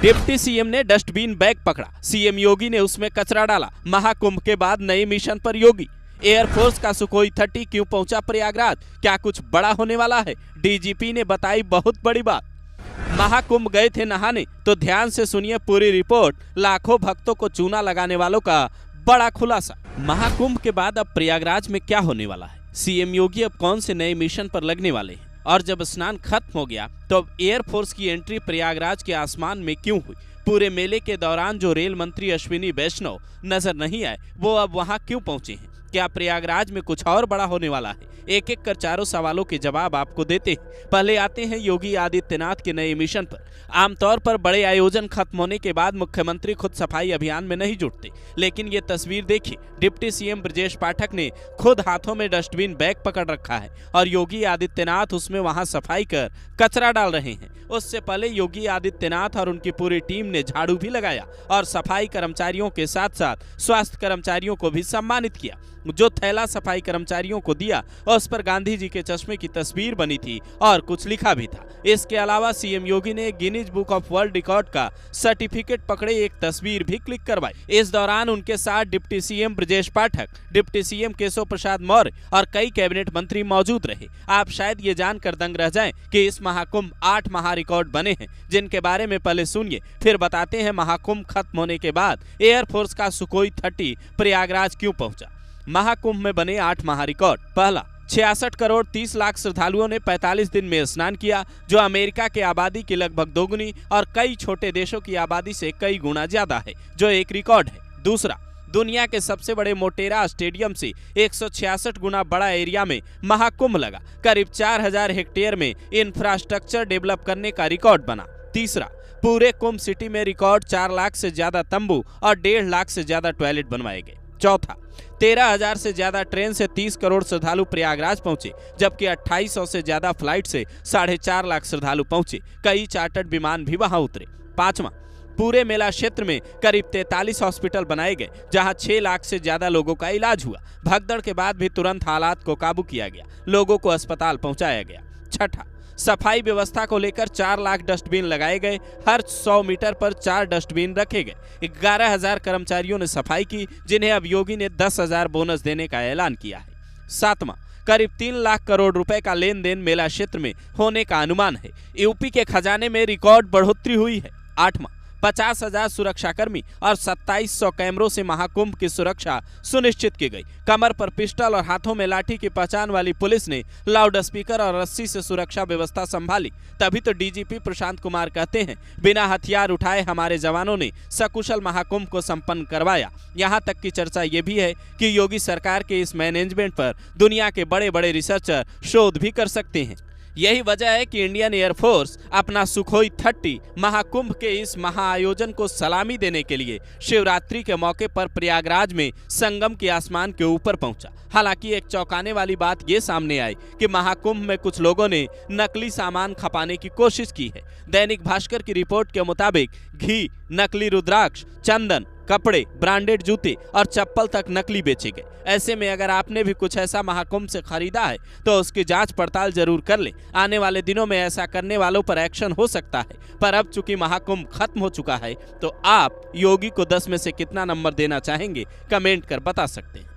Deputy CM ने dustbin bag पकड़ा, CM योगी ने उसमें कचरा डाला। महाकुंभ के बाद नए मिशन पर योगी। एयरफोर्स का सुखोई 30 क्यों पहुंचा प्रयागराज, क्या कुछ बड़ा होने वाला है? डीजीपी ने बताई बहुत बड़ी बात। महाकुंभ गए थे नहाने, तो ध्यान से सुनिए पूरी रिपोर्ट। लाखों भक्तों को चूना लगाने वालों का बड़ा खुलासा। महाकुंभ के बाद अब प्रयागराज में क्या होने वाला है? सीएम योगी अब कौन से नए मिशन पर लगने वाले हैं? और जब स्नान खत्म हो गया तो अब एयरफोर्स की एंट्री प्रयागराज के आसमान में क्यों हुई? पूरे मेले के दौरान जो रेल मंत्री अश्विनी वैष्णव नजर नहीं आए, वो अब वहां क्यों पहुंचे हैं? क्या प्रयागराज में कुछ और बड़ा होने वाला है? एक एक कर चारों सवालों के जवाब आपको देते हैं। पहले आते हैं योगी आदित्यनाथ के नए मिशन पर। आमतौर पर बड़े आयोजन खत्म होने के बाद मुख्यमंत्री खुद सफाई अभियान में नहीं जुटते, लेकिन ये तस्वीर देखिए। डिप्टी सीएम ब्रजेश पाठक ने खुद हाथों में डस्टबिन बैग पकड़ रखा है और योगी आदित्यनाथ उसमें वहां सफाई कर कचरा डाल रहे हैं। उससे पहले योगी आदित्यनाथ और उनकी पूरी टीम ने झाड़ू भी लगाया और सफाई कर्मचारियों के साथ साथ स्वास्थ्य कर्मचारियों को भी सम्मानित किया। जो थैला सफाई कर्मचारियों को दिया उस पर गांधी जी के चश्मे की तस्वीर बनी थी और कुछ लिखा भी था। इसके अलावा सीएम योगी ने Guinness book of world record का सर्टिफिकेट पकड़े एक तस्वीर भी क्लिक करवाई। इस दौरान उनके साथ deputy CM Brajesh Pathak, deputy CM Keshav Prasad Maurya और कई कैबिनेट मंत्री मौजूद रहे। आप शायद ये जानकर दंग रह जाएं कि इस महाकुंभ 8 महारिकॉर्ड बने हैं, जिनके बारे में पहले सुनिए, फिर बताते हैं महाकुंभ खत्म होने के बाद एयरफोर्स का सुखोई 30 प्रयागराज क्यों पहुंचा। महाकुंभ में बने 8 महारिकॉर्ड। पहला, 66 करोड़ 30 लाख श्रद्धालुओं ने 45 दिन में स्नान किया, जो अमेरिका की आबादी की लगभग दोगुनी और कई छोटे देशों की आबादी से कई गुना ज्यादा है, जो एक रिकॉर्ड है। दूसरा, दुनिया के सबसे बड़े मोटेरा स्टेडियम से 166 गुना बड़ा एरिया में महाकुंभ लगा। करीब 4000 हेक्टेयर में इंफ्रास्ट्रक्चर डेवलप करने का रिकॉर्ड बना। तीसरा, पूरे कुंभ सिटी में रिकॉर्ड 4 लाख से ज्यादा तंबू और 1.5 लाख से ज्यादा टॉयलेट बनवाए गए। चौथा, 13,000 से ज्यादा ट्रेन से 30 करोड़ श्रद्धालु प्रयागराज पहुंचे, जबकि 2800 से ज्यादा फ्लाइट से 4.5 लाख श्रद्धालु पहुंचे। कई चार्टर्ड विमान भी वहां उतरे। पांचवा, पूरे मेला क्षेत्र में करीब 43 हॉस्पिटल बनाए गए, जहां 6 लाख से ज्यादा लोगों का इलाज हुआ। भगदड़ के बाद भी तुरंत हालात को काबू किया गया, लोगों को अस्पताल पहुंचाया गया। छठा, सफाई व्यवस्था को लेकर 4 लाख डस्टबिन लगाए गए, हर 100 मीटर पर 4 डस्टबिन रखे गए। 11,000 कर्मचारियों ने सफाई की, जिन्हें अब योगी ने 10,000 बोनस देने का ऐलान किया है। सातवां, करीब 3 लाख करोड़ रुपए का लेन देन मेला क्षेत्र में होने का अनुमान है। यूपी के खजाने में रिकॉर्ड बढ़ोतरी हुई है। आठवां, 50,000 सुरक्षाकर्मी और 2700 कैमरों से महाकुंभ की सुरक्षा सुनिश्चित की गई। कमर पर पिस्टल और हाथों में लाठी की पहचान वाली पुलिस ने लाउड स्पीकर और रस्सी से सुरक्षा व्यवस्था संभाली। तभी तो डीजीपी प्रशांत कुमार कहते हैं, बिना हथियार उठाए हमारे जवानों ने सकुशल महाकुंभ को संपन्न करवाया। यहाँ तक की चर्चा ये भी है कि योगी सरकार के इस मैनेजमेंट पर दुनिया के बड़े बड़े रिसर्चर शोध भी कर सकते हैं। यही वजह है कि इंडियन एयरफोर्स अपना सुखोई 30 महाकुंभ के इस महाआयोजन को सलामी देने के लिए शिवरात्रि के मौके पर प्रयागराज में संगम के आसमान के ऊपर पहुंचा। हालांकि एक चौंकाने वाली बात ये सामने आई कि महाकुंभ में कुछ लोगों ने नकली सामान खपाने की कोशिश की है। दैनिक भास्कर की रिपोर्ट के मुताबिक घी, नकली रुद्राक्ष, चंदन, कपड़े, ब्रांडेड जूते और चप्पल तक नकली बेचे गए। ऐसे में अगर आपने भी कुछ ऐसा महाकुंभ से खरीदा है तो उसकी जांच पड़ताल जरूर कर लें। आने वाले दिनों में ऐसा करने वालों पर एक्शन हो सकता है। पर अब चूंकि महाकुंभ खत्म हो चुका है, तो आप योगी को 10 में से कितना नंबर देना चाहेंगे, कमेंट कर बता सकते हैं।